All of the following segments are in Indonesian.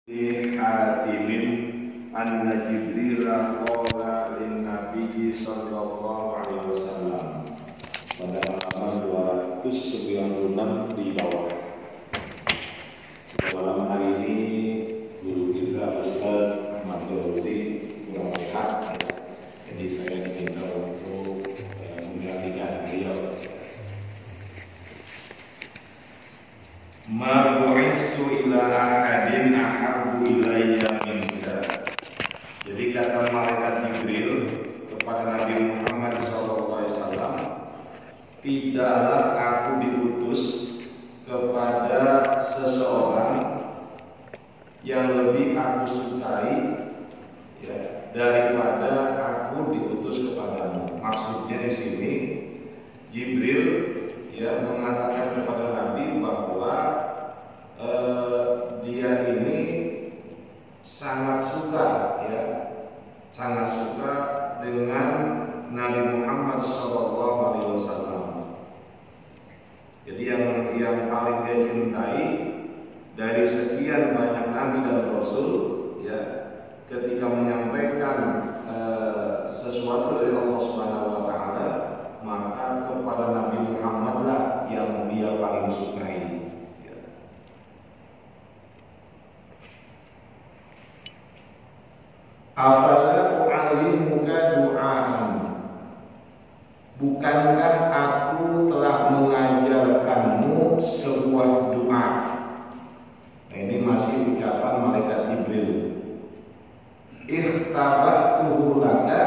Hatimin anna Jibril qala lin Nabi sallallahu alaihi wasallam pada halaman 296 di bawah. Malam hari ini guru kita Ustaz Ahmad Fauzi kurang sehat, jadi saya diminta untuk menggantikan beliau. Ma bu'istu ila ahadin ahabbu ilayya minka. Jadi kata malaikat Jibril kepada Nabi Muhammad SAW, tidaklah aku diutus kepada seseorang yang lebih aku sukai daripada aku diutus kepadamu. Maksudnya di sini Jibril mengatakan kepada Nabi bahwa dia ini sangat suka dengan Nabi Muhammad SAW. Jadi yang paling dia cintai dari sekian banyak nabi dan rasul, ketika menyampaikan sesuatu dari Allah Subhanahu wa taala, maka kepada Nabi Muhammad lah yang dia paling sukai. Afala u'allimuka du'aan. Bukankah aku telah mengajarkanmu sebuah doa? Nah, ini masih ucapan malaikat Jibril. Ikhtabatuhu laka,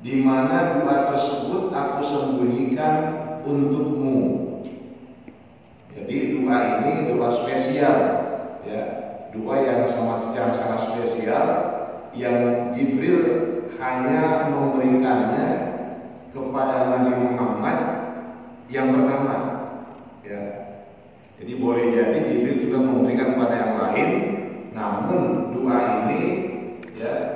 di mana doa tersebut aku sembunyikan untukmu. Jadi doa ini doa spesial, doa yang sangat spesial, yang Jibril hanya memberikannya kepada Nabi Muhammad yang pertama. Jadi boleh jadi Jibril juga memberikan kepada yang lain, namun doa ini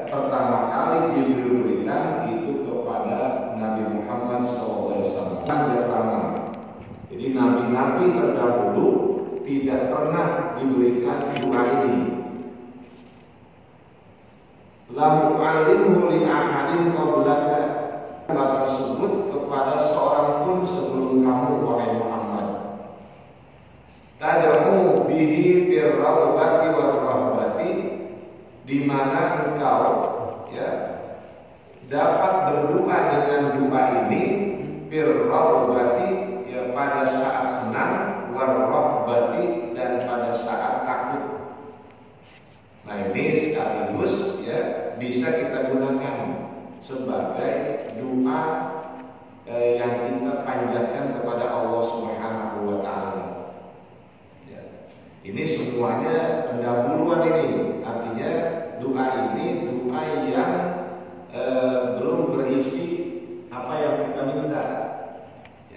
pertama kali Jibril berikan itu kepada Nabi Muhammad SAW. Jadi nabi-nabi terdahulu tidak pernah diberikan doa ini. Lam u'allimhu li ahadin qablaka, tersebut kepada seorang pun sebelum kamu wahai Muhammad. Tad'u bihi birrawbati warahbati, di mana engkau dapat berdoa dengan doa ini birrawbati, pada saat senang, warahbati, dan pada saat takut. Nah, ini sekaligus bisa kita gunakan sebagai doa yang kita panjatkan kepada Allah Subhanahu wa taala. Ini semuanya pendahuluan ini. Artinya doa ini doa yang belum berisi apa yang kita minta.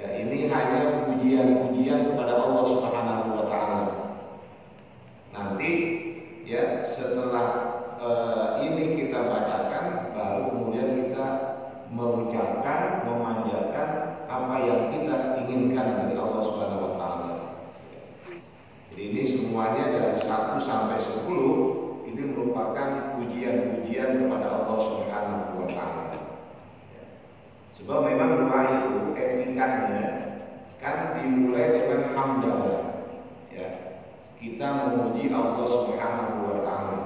Ini hanya pujian-pujian kepada Allah Subhanahu wa taala. Nanti setelah ini kita bacakan, baru kemudian kita mengucapkan, memanjatkan apa yang kita inginkan dari Allah Subhanahu wa taala. Jadi ini semuanya dari 1 sampai 10 ini merupakan pujian-pujian kepada Allah Subhanahu wa taala. Sebab memang doa itu etikanya kan dimulai dengan hamdalah. Kita memuji Allah Subhanahu wa taala.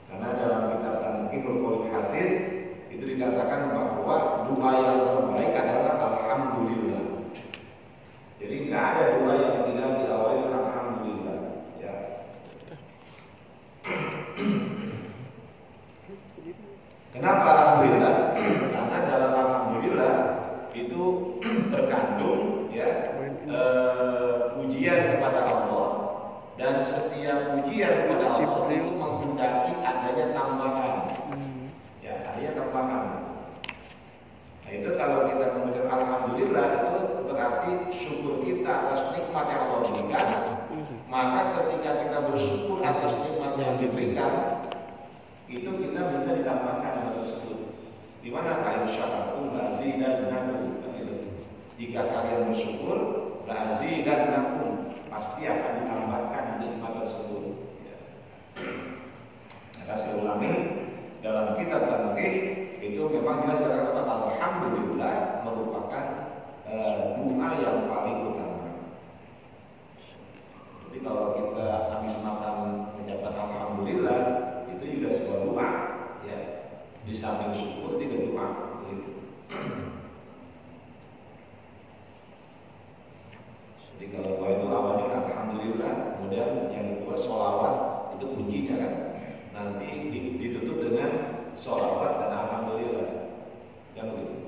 Karena dalam kitab Tanqihul Qaul Hadits itu dikatakan bahwa doa yang terbaik adalah alhamdulillah. Jadi tidak ada doa yang tidak diawali dengan alhamdulillah. Kenapa alhamdulillah? Karena dalam alhamdulillah itu terkandung pujian kepada Allah, dan setiap pujian kepada Allah itu menghendaki adanya tambahan. Adanya tambahan. Nah, itu kalau kita mengucap alhamdulillah, itu berarti syukur kita atas nikmat yang Allah berikan. Maka ketika kita bersyukur atas nikmat yang diberikan, itu kita minta ditambahkan hal tersebut. Di mana kayu syukur lazidannakum, jika kalian bersyukur lazidannakum, pasti akan ditambahkan nikmat tersebut. itu memang jelas berkata alhamdulillah merupakan doa yang paling utama. Jadi kalau kita habis makan mengucapkan alhamdulillah itu juga sebuah doa, ya. Di samping syukur juga doa, gitu. Jadi kalau doa itu awalnya alhamdulillah, kemudian yang kedua sholawat itu kuncinya kan. Nanti ditutup dengan sholawat dan alhamdulillah, kan begitu.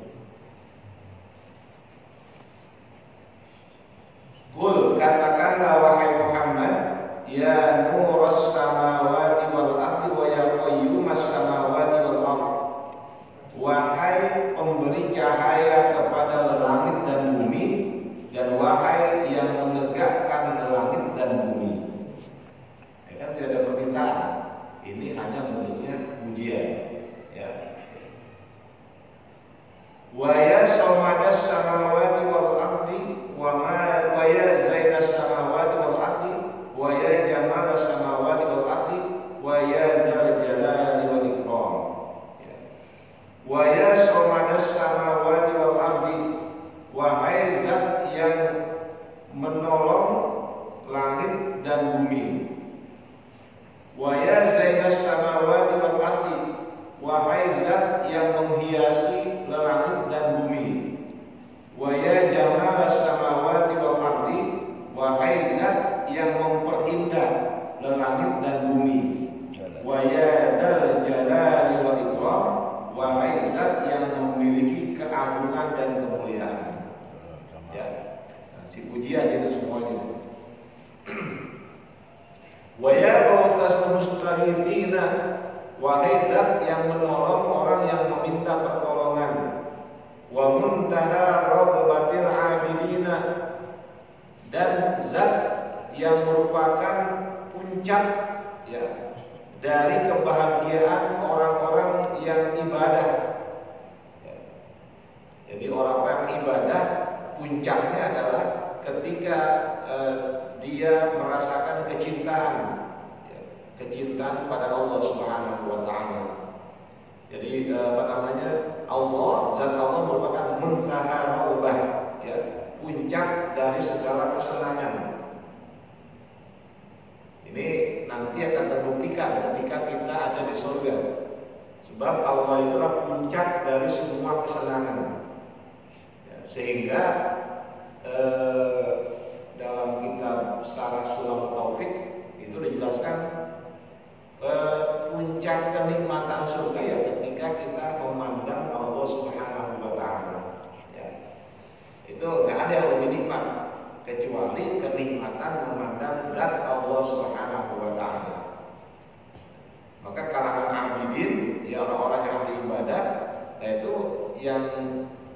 Qul, katakanlah wahai Muhammad, ya nuras samawati wal ardi wa ya qayyumas samawati wal ardi. Wahai pemberi cahaya kepada langit dan bumi, dan wahai yang menegakkan langit dan bumi. Ya kan tidak ada permintaan. Ini hanya bentuknya pujian, ya. Wa ya samadas samawati wal ardi wa ya zainas samawati wal ardi wa ya jamalas samawati wal ardi wa ya dzal jalali wal ikram. Wa ya samadas samawati wal ardi, wahai zat yang menolong langit dan bumi. Wa ya zainas samawati wal ardi, wahai zat yang menghiasi langit dan bumi. Wa ya jamalas samawati wal ardi, wahai zat yang memperindah langit dan bumi. Wa ya dzal jalali wal ikram, wahai zat yang memiliki keagungan dan kemuliaan. Ya, si pujian itu semuanya. Wa ya ghawthas mustaghithina, wahai zat yang menolong orang yang meminta pertolongan. Wa muntaha ragbatil abidina, dan zat yang merupakan puncak, ya, dari kebahagiaan orang-orang yang ibadah. Ya. Jadi orang-orang ibadah puncaknya adalah ketika dia merasakan kecintaan, ya, kecintaan pada Allah Subhanahu wa taala. Jadi Allah, zat Allah merupakan muntaha raubah, ya, puncak dari segala kesenangan. Ini nanti akan terbuktikan ketika kita ada di surga. Sebab Allah itulah puncak dari semua kesenangan, ya, sehingga dalam kitab Syarah Sulam Taufik itu dijelaskan puncak kenikmatan surga ya ketika kita memandang Allah Subhanahu wa taala. Ya. Itu nggak ada yang lebih nikmat kecuali kenikmatan memandang zat Allah Subhanahu wa taala. Maka kalangan abidin, ya orang-orang yang ahli ibadah, itu yang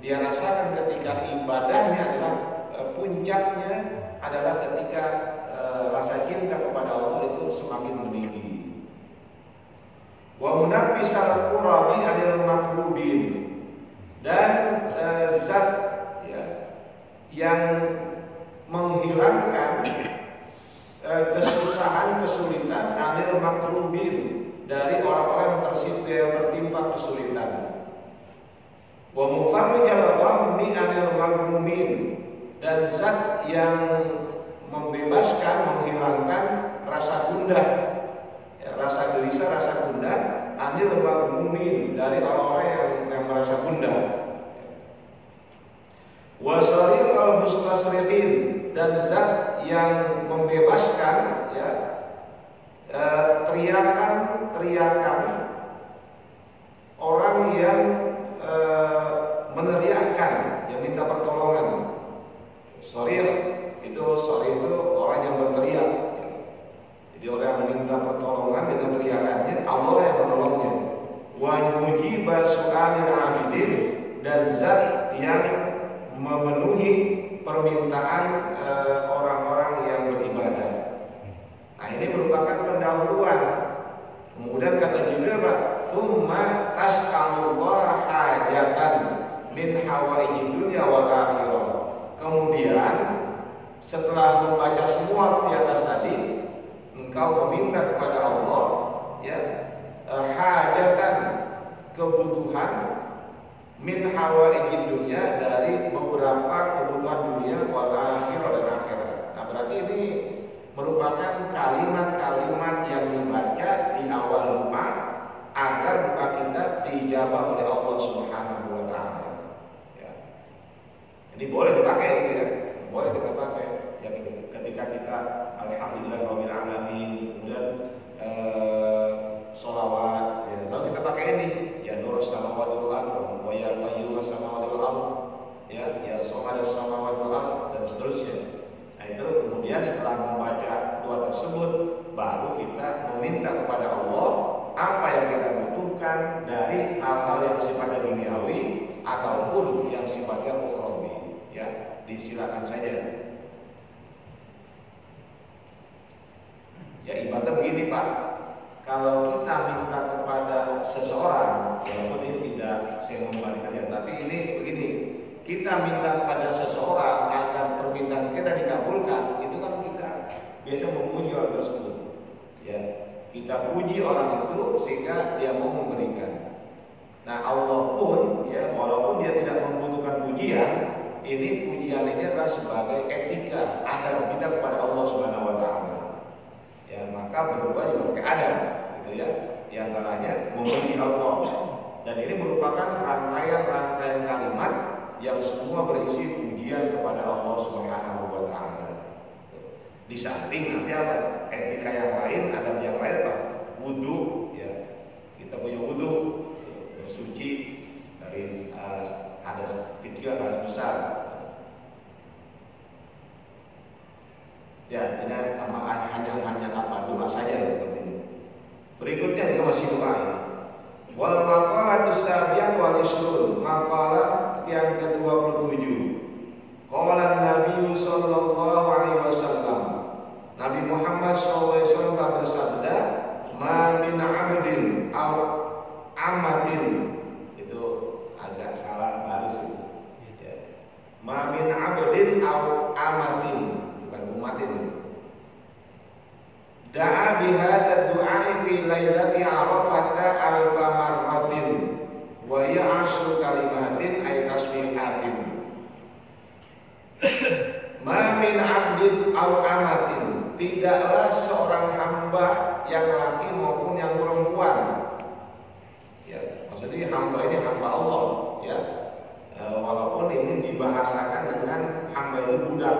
dia rasakan ketika ibadahnya adalah puncaknya adalah ketika rasa cinta kepada Allah itu semakin meninggi. Wa munabbisal qurabi anil makrubin, dan zat, ya, yang menghilangkan kesusahan, kesulitan anil makrubin, dari orang-orang yang tertimpa kesulitan. Wa mufarrijal ghammi anil maghmumin, dan zat yang membebaskan, menghilangkan rasa gundah, ya, rasa gelisah, rasa gundah anil maghmumin, dari orang-orang yang merasa gundah. Wa sariqal mustasrifin, dan zat yang membebaskan, ya, teriakan orang yang meneriakkan, yang minta pertolongan. Sharif itu orang yang berteriak, ya. Jadi orang yang minta pertolongan dengan teriakannya, Allah yang menolongnya. Wa mujiba su'alil abidin, dan zat yang memenuhi permintaan orang-orang yang beribadah. Nah, ini merupakan pendahuluan. Kemudian kata Jibril, "Tsumma tas'alullah hajatan min hawaijid dunya wal akhirah." Kemudian setelah membaca semua di atas tadi, engkau meminta kepada Allah, ya, hajatan, kebutuhan min hawaijid dunya, dari beberapa kebutuhan dunia wal akhirah dan akhirat. Nah, berarti ini merupakan kalimat-kalimat yang dibaca di awal doa agar doa kita dijawab oleh Allah Subhanahu wa taala. Ya. Ini boleh dipakai gitu ya. Boleh kita pakai. Ya, ketika kita alhamdulillahirabbil alamin, kemudian sholawat, ya. Lalu kita pakai ini, ya nurus samawati wal ardh, wa ya qayyumus samawati wal ardh, ya somadas samawati wal ardh, dan seterusnya. Nah, itu kemudian setelah membaca doa tersebut, baru kita meminta kepada Allah apa yang kita butuhkan dari hal-hal yang sifatnya duniawi ataupun yang sifatnya ukhrawi. Ya, disilakan saja. Ya, ibaratnya begini Pak, kalau kita minta kepada seseorang, walaupun ini tidak saya membalikannya, tapi ini begini, kita minta kepada seseorang agar permintaan kita dikabulkan, itu kan kita biasa memuji orang tersebut. Ya, kita puji orang itu sehingga dia mau memberikan. Nah, Allah pun, ya, walaupun dia tidak membutuhkan pujian, ini pujian ini adalah sebagai etika adab kita kepada Allah Subhanahu wa taala. Ya, maka berdoa juga pakai adab, gitu ya. Di antaranya memuji Allah. Dan ini merupakan rangkaian-rangkaian kalimat yang semua berisi pujian kepada Allah Subhanahu wa taala. Di samping nanti apa? Etika yang lain, adab yang lain apa? Wudu, ya. Kita punya wudu, bersuci dari hadas kecil, hadas besar. Ya, ini hanya apa? Doa saja seperti ini. Berikutnya juga masih doa ya. Wal maqalatus sabiyah wal isrun, maqalah yang ke-27. Qala Nabi sallallahu alaihi wasallam, Nabi Muhammad sallallahu alaihi wasallam bersabda, "Ma min 'abdin aw amatin." Itu agak salah baris itu. Ya. Ma min 'abdin aw amatin, bukan umatin. Da'a bihadza du'ai fi lailati Arafata alfa marratin wa hiya 'ashru kalimatin ay tasbihatin. Ma min 'abdin aw amatin, tidaklah seorang hamba yang laki maupun yang perempuan. Ya, maksudnya hamba ini hamba Allah, ya. Walaupun ini dibahasakan dengan hamba itu budak.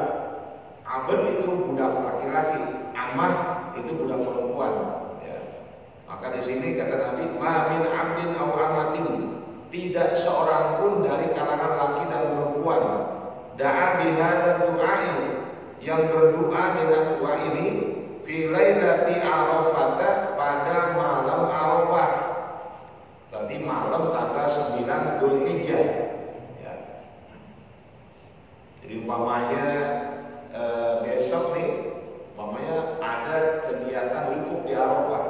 Abd itu budak laki-laki, amah itu budak perempuan, ya. Maka di sini kata Nabi, ma min 'abdin aw amatin, tidak seorang pun dari kalangan laki dan perempuan, da'a bihadza du'ai, yang berdoa dengan doa ini, fi lailati Arafah, pada malam Arafah. Berarti malam tanggal 9 Dzulhijjah, ya. Jadi umpamanya besok nih, umpamanya ada kegiatan wukuf di Arafah.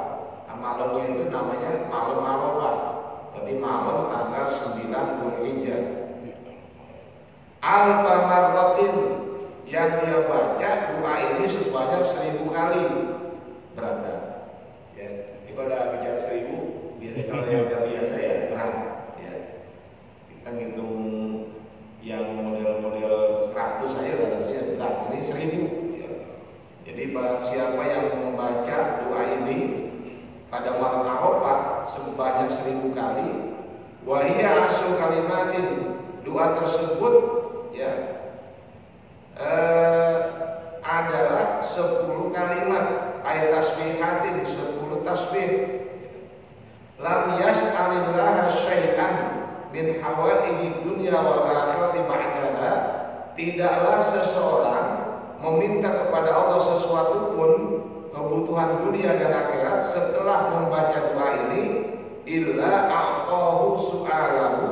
Nah, malamnya itu namanya malam Arafah. Berarti malam tanggal 9 Dzulhijjah. Alfa marratin, yang dia baca doa ini sebanyak 1000 kali. Berapa? Ya, ini kalau udah bicara 1000, biasanya kalau yang udah biasa ya berat. Ya, kita ngitung yang model-model 100 saja rasanya berat. Ini 1000. Ya. Jadi siapa yang membaca doa ini pada malam Arafah sebanyak 1000 kali, wahia asyru kalimatin, doa tersebut, ya, adalah 10 kalimat, ayat tasbihatin, 10 tasbih. Lam yas'alillaha syai'an min hawaiji dunya wal akhirati ba'daha, tidaklah seseorang meminta kepada Allah sesuatu pun, kebutuhan dunia dan akhirat, setelah membaca doa ini, illa a'tahu su'alahu,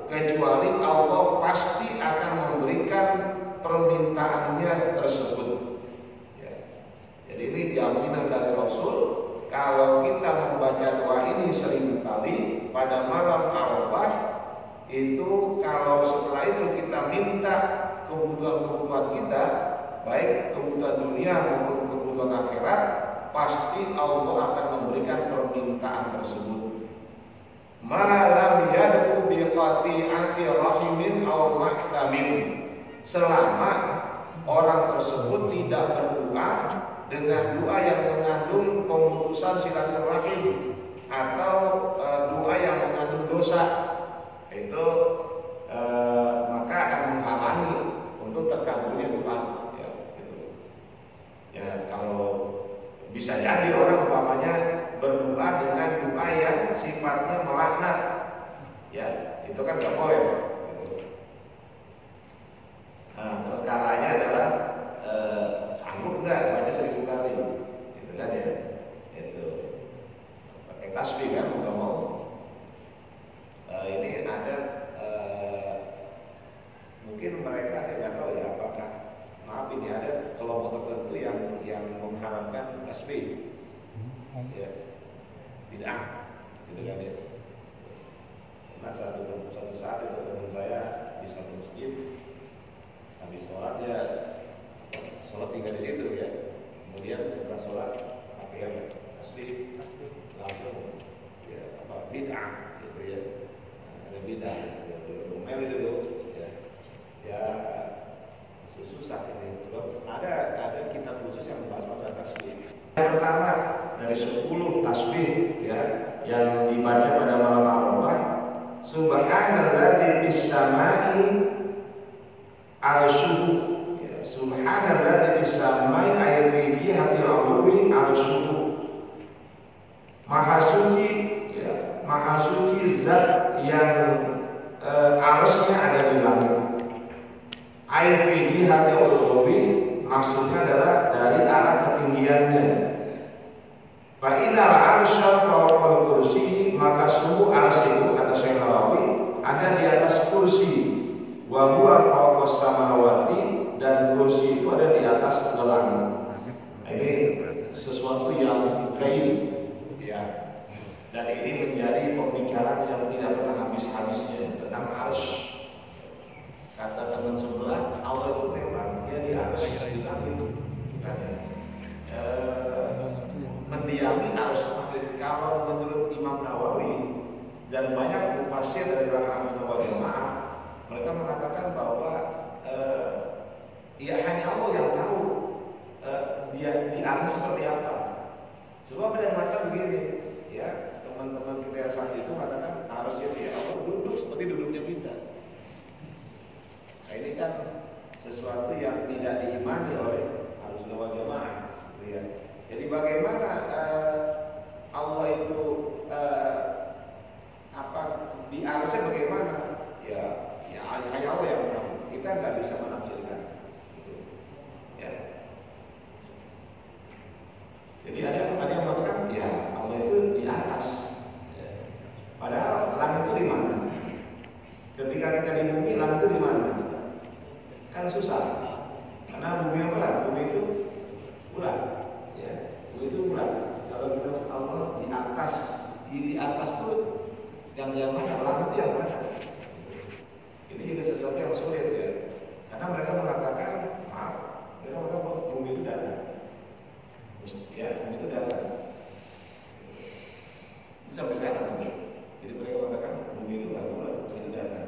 kecuali Allah pasti akan memberikan permintaannya tersebut. Ya. Jadi ini jaminan dari Rasul, kalau kita membaca doa ini 1000 kali pada malam Arafah, itu kalau setelah itu kita minta kebutuhan-kebutuhan kita, baik kebutuhan dunia maupun kebutuhan akhirat, pasti Allah akan memberikan permintaan tersebut. Malam yad'u biqalbin qati'ati rahimin aw mahtamin, selama orang tersebut tidak berdoa dengan doa yang mengandung pemutusan silaturahim atau doa yang mengandung dosa, itu maka akan menghalangi untuk terkabulnya doa. Ya, gitu. Ya, kalau bisa jadi orang umpamanya berdoa dengan doa yang sifatnya melaknat, ya itu kan nggak boleh. Nah, perkaranya adalah sanggup nggak baca 1000 kali, gitu kan ya? Itu pakai tasbih kan, nggak mau. Ini ada mungkin mereka, saya nggak tahu ya apakah, maaf ini ada kelompok tertentu yang mengharamkan tasbih, ya bid'ah, gitu kan ya. Nah, satu saat itu teman saya di satu masjid, habis sholat ya sholat tinggal di situ ya. Kemudian setelah sholat pakai tasbih langsung ya bid'ah gitu ya. Ada bid'ah ya, lumayan itu tuh ya susah ini sebab ada kitab khusus yang membahas masalah tasbih. Yang pertama dari 10 tasbih ya yang dibaca pada malam Arafah, subhanalladzi fis samai arsyuhu, ya, subhanalladzi fis samai ay fi jihati al-ulwi arsyuhu, maha suci ya, maha suci zat yang arsy-nya ada di langit. Ay fi jihati al-ulwi maksudnya adalah dari arah ketinggiannya. Fa inal arsya fawqal kursi, maka sungguh arsy itu kata Syekh Nawawi ada di atas kursi. Wa huwa fawqas samawati, dan kursi itu ada di atas langit. Ini sesuatu yang gaib ya. Dan ini menjadi pembicaraan yang tidak pernah habis-habisnya tentang arsy. Kata teman sebelah, Allah itu memang dia di arsy di langit. Mendiami arsy. Kalau menurut Imam Nawawi dan banyak mufassir dari kalangan Ahlu Jamaah, mereka mengatakan bahwa ya hanya Allah yang tahu dia di arsy seperti apa. Sebab ada yang mengatakan begini, ya teman-teman kita yang saat itu mengatakan arsy dia Allah duduk seperti duduknya kita. Nah, ini kan sesuatu yang tidak diimani oleh Ahlus Sunnah wal Jamaah, ya. Jadi bagaimana Allah itu di arsy bagaimana? Ya hanya Allah yang tahu. Kita nggak bisa menafsirkan. Ya. Jadi ada yang mengatakan ya Allah itu di atas. Ya. Padahal langit itu di mana? Ketika kita di bumi, langit itu di mana? Kan susah. Karena bumi apa? Bumi itu bulat. Ya, bumi itu bulat. Kalau kita Allah di atas, di atas itu yang mana? Langit itu yang mana? Ini juga sesuatu yang sulit ya. Karena mereka mengatakan, mereka mengatakan bumi itu datar. Ya, bumi itu datar. Ini sampai sekarang. Jadi mereka mengatakan bumi itu nggak bulat, bumi itu datar.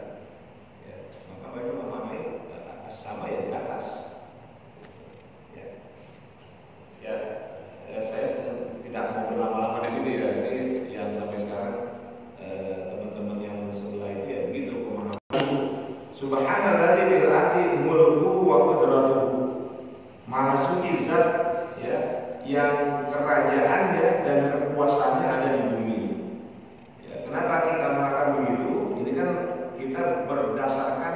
Ya, maka mereka memahami sama ya di atas. Ya, saya tidak mau berlama-lama di sini ya. Ini yang sampai sekarang teman-teman yang sebelah itu ya begitu pemahaman. Subhanalladzi bil ardi mulkuhu wa qudratuhu. Maha suci zat ya yang kerajaannya dan kekuasaannya ada di bumi. Ya, kenapa kita mengatakan begitu? Ini kan kita berdasarkan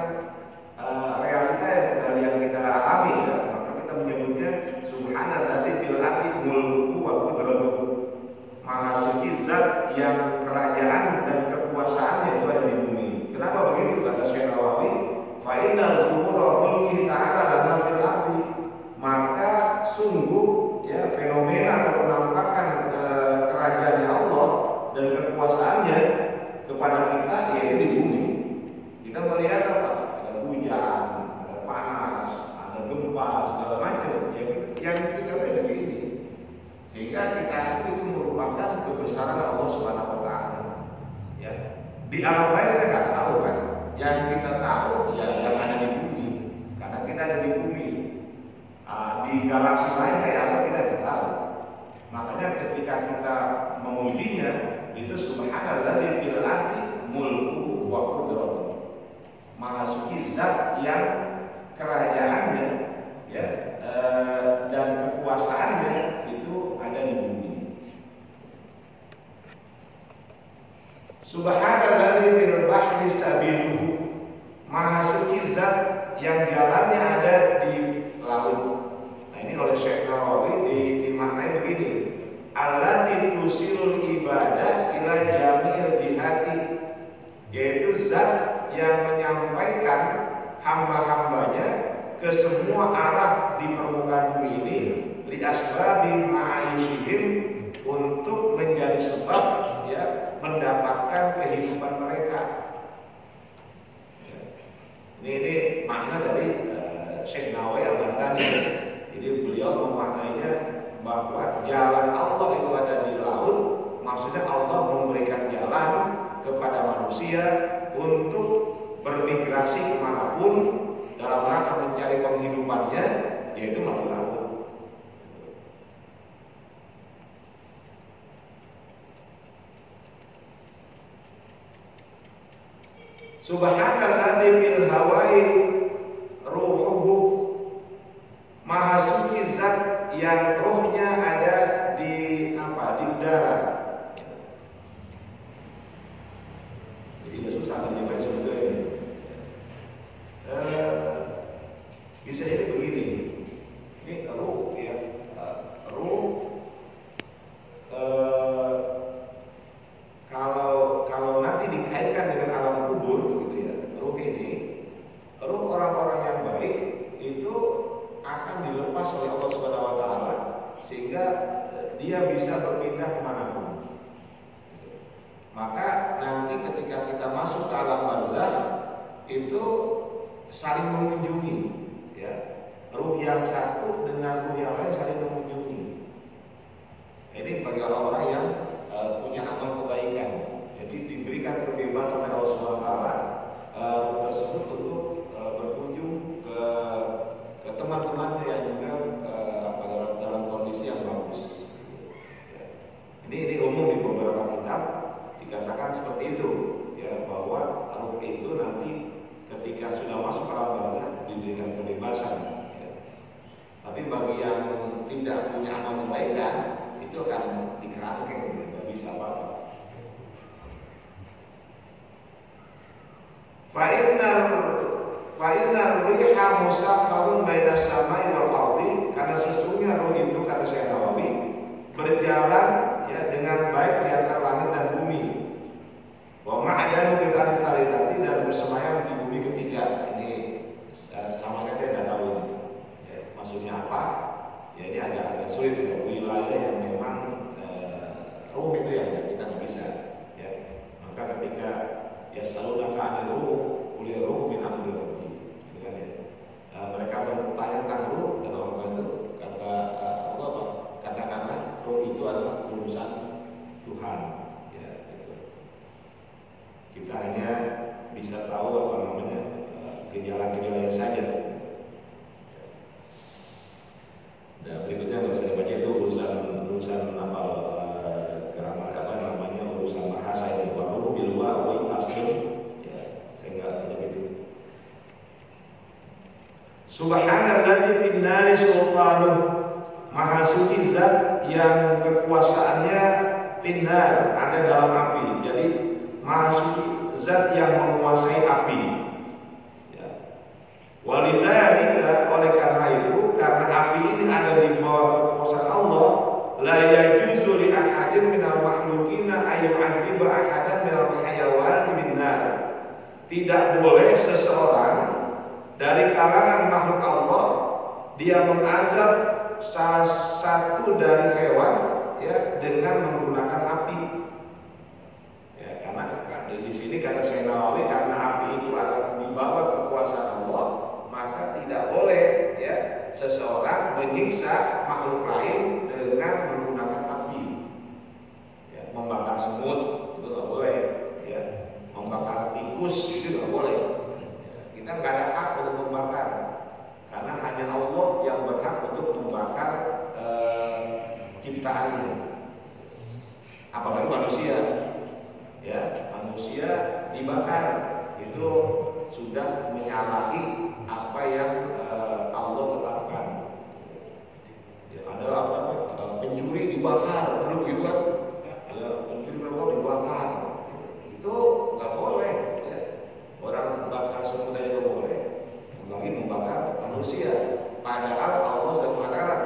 realita yang kita alami ya. Maka kita menyebutnya subhanalladzi bil ardi mulkuhu wa qudratuhu. Maha suci zat yang kerajaan dan kekuasaannya itu ada di bumi. Kenapa begitu kata Syekh Nawawi? Fa inna zuhura mulki ta'ala lana fil ardi. Maka sungguh ya fenomena atau penampakan kerajaannya Allah dan kekuasaannya kepada kita yaitu di bumi. Kita melihat apa? Ada hujan, ada panas, ada gempa, segala macam. Yang kita lihat di sini. Sehingga kita itu merupakan kebesaran Allah Subhanahu wa taala. Ya. Di alam lain kita nggak tahu kan. galaksi lain kayak apa kita tidak tahu. Makanya ketika kita memujinya itu subhanalladzi fil ardi mulku wa qudratuh. Maha suci zat yang kerajaannya ya dan kekuasaannya itu ada di bumi. Subhanalladzi fil bahri sabiluhu. Maha suci zat yang jalannya ada di laut. Nah ini oleh Syekh Nawawi dimaknai begini. Allati tusilul ibadah ila jami'il jihati, yaitu zat yang menyampaikan hamba-hambanya ke semua arah di permukaan bumi ini li asbabi ma'aishihim, untuk menjadi sebab ya mendapatkan kehidupan mereka. Ini makna dari Syekh Nawawi Al-Bantani. Jadi beliau memaknainya bahwa jalan Allah itu ada di laut. Maksudnya Allah memberikan jalan kepada manusia untuk bermigrasi kemanapun dalam rangka mencari penghidupannya, yaitu melalui laut. Subhanalladzi fil hawai ruhuhu. Maha suci zat yang rohnya ada di di udara. Jadi nggak susah menjelaskan sebetulnya ini. Bisa jadi begini. Ini ruh ya, ruh. Kalau nanti dikaitkan dengan alam kubur gitu ya, ruh orang-orang yang baik itu akan dilepas oleh Allah Subhanahu wa taala sehingga dia bisa berpindah kemanapun. Maka nanti ketika kita masuk ke alam barzakh itu saling mengunjungi ya. Ruh yang satu dengan ruh yang lain saling mengunjungi. Ini bagi orang-orang yang punya amal kebaikan. Jadi diberikan kebebasan oleh Allah Subhanahu wa taala tersebut untuk berkunjung ke teman-temannya yang juga dalam kondisi yang bagus. Ini umum di beberapa kitab dikatakan seperti itu ya, bahwa ruh itu nanti ketika sudah masuk ke alam barzakh diberikan kebebasan ya. Tapi bagi yang tidak punya amal kebaikan itu akan dikerangkeng, tidak bisa apa-apa. Fa'innar riha musaffarun bainas samai wal ardi, karena sesungguhnya roh itu kata Syekh Nawawi berjalan ya dengan baik di antara langit dan bumi. Wa ma'adanu bil ardi tsalitsati, dan bersemayam di bumi ketiga. Ini sama saja saya tidak tahu ini. Ya, maksudnya apa? Ya ini agak sulit ya, wilayah yang memang ruh itu yang kita nggak bisa. Ya. Maka ketika yasalunaka 'anil ruh qul ruh min amri rabbi, gitu kan ya. Mereka bertanya tentang ruh, dan orang itu kata Allah apa? Katakanlah ruh itu adalah urusan Tuhan. Ya, gitu. Kita hanya bisa tahu apa namanya gejala-gejalanya saja. Dan berikutnya nggak usah dibaca, itu urusan apa grammar apa namanya, urusan bahasa ini. Waruh bilwa wa asli ya, saya nggak tahu itu. Subhanalladzi fin nari sultanuh. Maha suci zat yang kekuasaannya finnar, ada dalam api. Jadi maha suci zat yang menguasai api. Walidzalika, oleh karena itu, karena api ini ada di bawah kekuasaan Allah, la yajuzu li ahadin minal makhluqina ayyu'adziba ahadan minal hayawani binnar. Tidak boleh seseorang dari kalangan makhluk Allah dia mengazab salah satu dari hewan ya dengan menggunakan api. Ya, karena di sini kata Syekh Nawawi, karena api itu adalah di bawah kekuasaan Allah, maka tidak boleh ya seseorang menyiksa makhluk lain dengan menggunakan api. Ya, membakar semut itu nggak boleh, ya. Membakar tikus itu nggak boleh. Ya, kita nggak ada hak untuk membakar, karena hanya Allah yang berhak untuk membakar. penciptaannya. Apalagi manusia, ya manusia dibakar itu sudah menyalahi apa yang Allah tetapkan. Ya, ada apa pencuri dibakar, belum gitu kan? Ada pencuri dibakar, itu nggak boleh. Ya. Orang bakar semudah itu boleh, lagi membakar manusia. Padahal Allah sudah mengatakan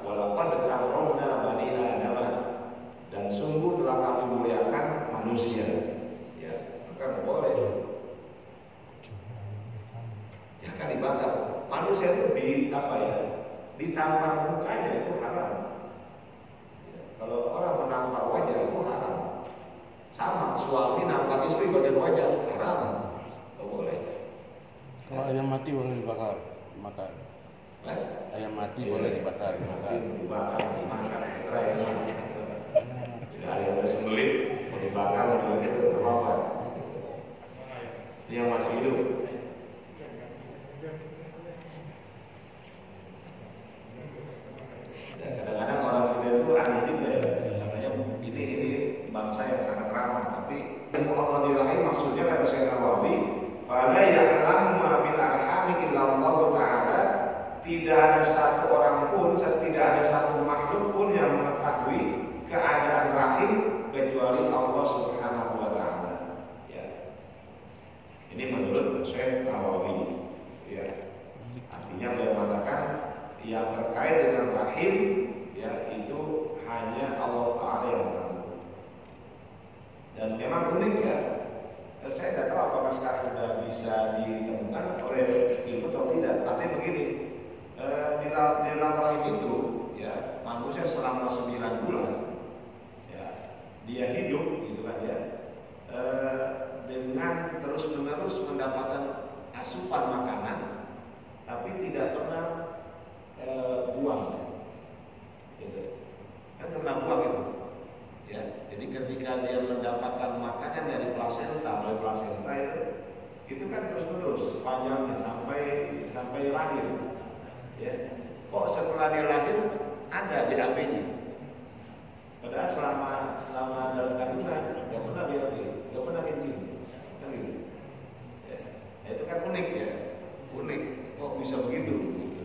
walaupun karomna bani Adam dan sungguh telah kami muliakan manusia. Ya, maka boleh. Ya kan dibakar. Manusia itu ditampar mukanya itu haram. Ya, kalau orang menampar wajah itu haram. Sama suami nampar istri bagian wajah haram. Tidak boleh. Kalau ayam mati boleh dibakar, makan. Ayam mati boleh dibakar, dimakan. Dimakan. Tidak ada yang bersembelih, mau dibakar, mau dibakar, tidak apa-apa. Ini yang masih hidup. Dan kadang-kadang orang kita itu aneh juga ya. Katanya ini bangsa yang sangat ramah, tapi ilmu Allah dirahim maksudnya kata Syekh Nawawi, fala ya'lamu ma bil arhami illa Allah Ta'ala. Tidak ada satu orang pun, tidak ada satu makhluk pun yang mengetahui keadaan rahim kecuali Allah Subhanahu wa Ta'ala. Ya. Ini menurut Syekh Nawawi. Ya. Artinya beliau mengatakan yang terkait dengan rahim ya itu hanya Allah Ta'ala yang tahu. Dan memang unik ya. Saya tidak tahu apakah sekarang sudah bisa ditemukan oleh ilmu atau tidak. Tapi begini, di dalam rahim itu ya manusia selama 9 bulan ya dia hidup gitu kan ya dengan terus-menerus mendapatkan asupan makanan tapi tidak pernah buang gitu. Kan pernah buang itu ya. Jadi ketika dia mendapatkan makanan dari plasenta itu kan terus-menerus panjangnya sampai lahir. Ya. Kok setelah dia lahir ada BAB-nya? Padahal selama dalam kandungan nggak pernah BAB, nggak pernah kencing, kan gitu. Ya. Itu kan unik ya, unik. Kok bisa begitu? Gitu.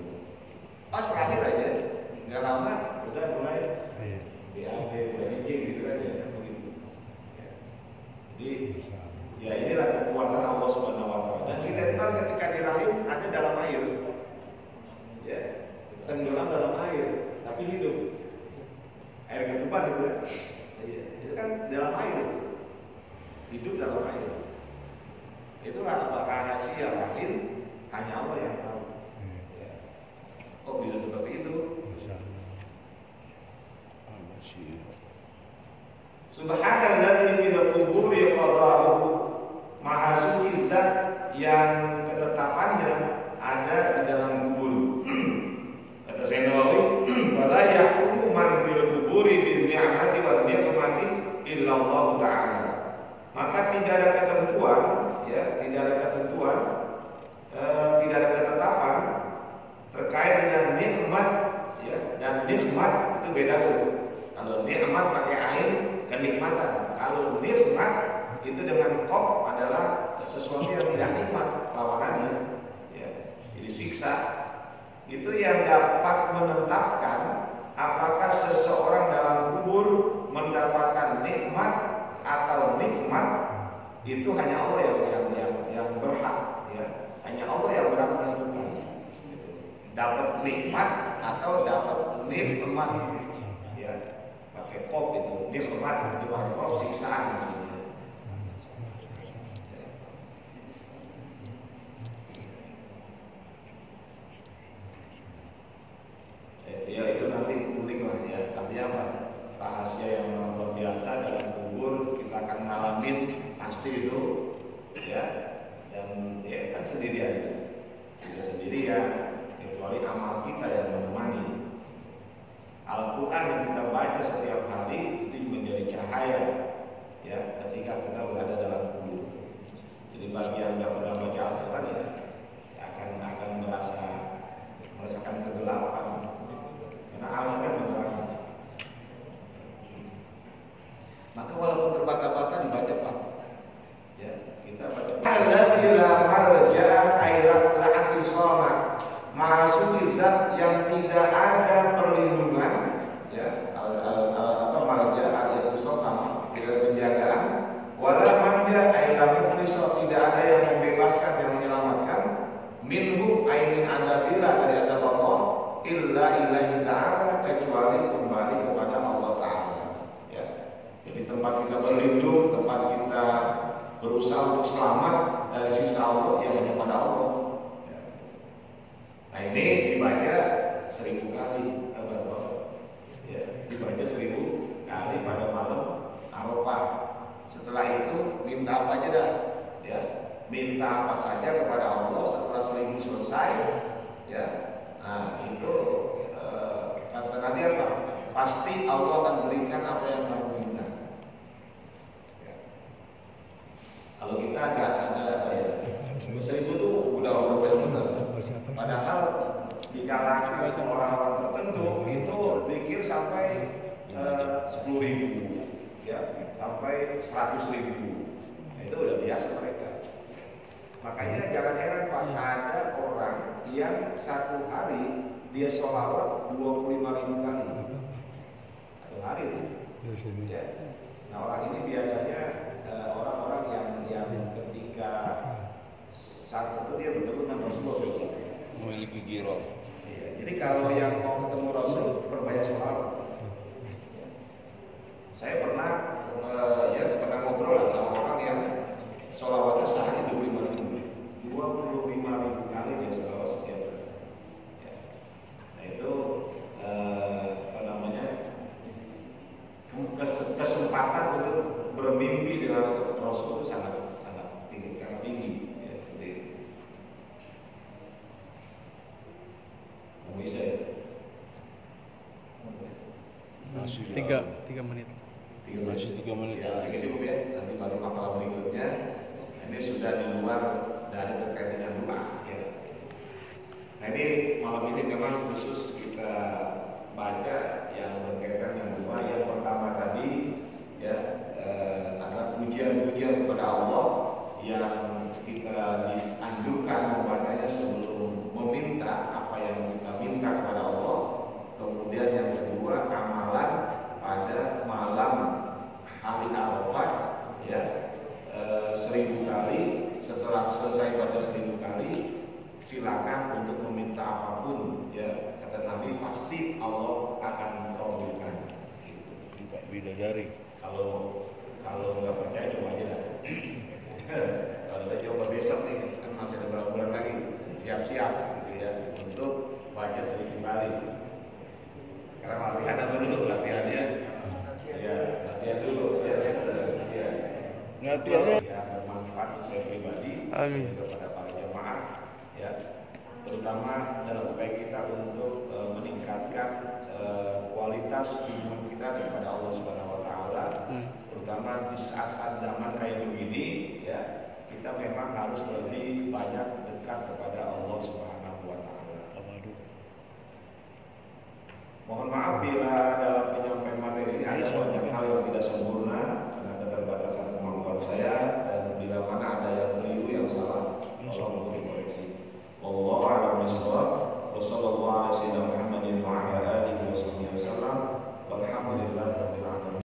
Pas lahir aja, nggak lama udah mulai BAB, mulai kencing gitu aja, begitu. Ya. Jadi ya inilah kekuatan Allah Subhanahu Wa Taala. Dan kita itu kan ketika di rahim ada dalam air. Ya, tenggelam dalam air, tapi hidup. Air ketupat itu kan, ya, itu kan dalam air, hidup dalam air. Itulah apa rahasia rahim hanya Allah yang tahu. Ya. Kok bisa seperti itu? Subhanalladzi fil quburi qada'uhu. Maha suci zat yang ketetapannya ada di dalam kubur. Kata Syekh Nawawi, wala yahkumu man bil kuburi bil ni'mati wa ni'mati illa Allah Ta'ala. Maka tidak ada ketentuan, ya, tidak ada ketetapan terkait dengan nikmat, ya, dan nikmat itu beda tuh. Kalau nikmat pakai ain kenikmatan. Kalau nikmat itu dengan qaf adalah sesuatu yang tidak nikmat, lawanannya. Disiksa itu yang dapat menetapkan apakah seseorang dalam kubur mendapatkan nikmat atau nikmat itu hanya Allah yang berhak ya. Hanya Allah yang berhak menentukan dapat nikmat atau dapat nikmat ya pakai qaf itu nikmat itu pakai qaf siksaan maksudnya. Ya itu nanti unik lah ya. Tapi apa? Rahasia yang luar biasa dalam kubur kita akan ngalamin pasti itu ya. Dan ya kan sendirian, tidak sendirian kecuali amal kita yang menemani. Al-Quran yang kita baca setiap hari itu menjadi cahaya ya ketika kita berada dalam kubur. Jadi bagi yang tidak pernah baca Al-Quran ya akan merasakan kegelapan. Karena alam kan masalahnya. Maka walaupun terbata-bata dibaca Pak. Ya, kita baca. Alladzi la marja ila al-i'tisama. Maha suci zat yang tidak ada perlindungan, ya, marja al-i'tisam sama tidak penjagaan. Wala manja ila mukhlisah, tidak ada yang membebaskan dan menyelamatkan. Minhu ay min adabillah, dari azab Allah, illa illahi ta'ala, kecuali kembali kepada Allah Ta'ala. Ya. Jadi tempat kita berlindung, tempat kita berusaha untuk selamat dari siksa Allah, ya kepada Allah. Ya. Nah ini dibaca 1000 kali, ya, dibaca 1000 kali pada malam Arafah. Setelah itu minta apa aja dah, ya, minta apa saja kepada Allah. Setelah 1000 selesai, ya, nah itu kata Nabi apa? Pasti Allah akan berikan apa yang kamu minta. Ya. Kalau kita ada apa ya? 1000 itu udah benar. Padahal di kalangan orang-orang tertentu itu pikir sampai 10.000, ya, sampai 100.000. Nah, itu udah biasa mereka. Makanya jangan heran Pak, ada orang yang satu hari dia sholawat 25.000 kali. Satu hari itu. Ya. Nah orang ini biasanya orang-orang yang ketika saat itu dia bertemu dengan Rasulullah SAW. Memiliki giro. Iya. Jadi kalau yang mau ketemu Rasul perbanyak sholawat. Saya pernah ngobrol lah sama orang yang sholawatnya sehari 25.000 kali dia sholawat setiap hari. Ya. Nah itu kesempatan untuk bermimpi dengan Rasul itu sangat tinggi, karena tinggi. Ya. Jadi, bisa ya? 3 menit. Masih 3 menit. Ya, cukup ya. Nanti baru masalah berikutnya. Ini sudah di luar dari terkait dengan doa. Ya. Nah ini malam ini memang khusus kita baca yang berkaitan dengan doa. Yang pertama tadi, ya, adalah pujian-pujian kepada Allah yang kita dianjurkan membacanya sebelum meminta apa yang kita minta kepada Allah. Kemudian yang kedua, amalan pada malam hari Arafah, ya, 1000 kali. Setelah selesai pada 1000 kali, silakan untuk meminta apapun, ya, kata Nabi, pasti Allah akan kabulkan. Minta bidadari. Kalau nggak percaya coba aja lah. Kalau udah coba besok nih, kan masih ada beberapa bulan lagi, siap-siap gitu ya untuk baca 1000 kali. Karena latihan apa dulu latihannya? Ya, latihan dulu ya. Latihannya ya bermanfaat untuk saya pribadi, Amin. kepada para jemaah, ya, terutama dalam upaya kita untuk meningkatkan kualitas iman kita kepada Allah Subhanahu Wa Taala, terutama di saat zaman kayak begini, ya, kita memang harus lebih banyak dekat kepada Allah Subhanahu Wa Taala. Mohon maaf bila dalam penyampaian materi ini ada banyak hal yang tidak sempurna.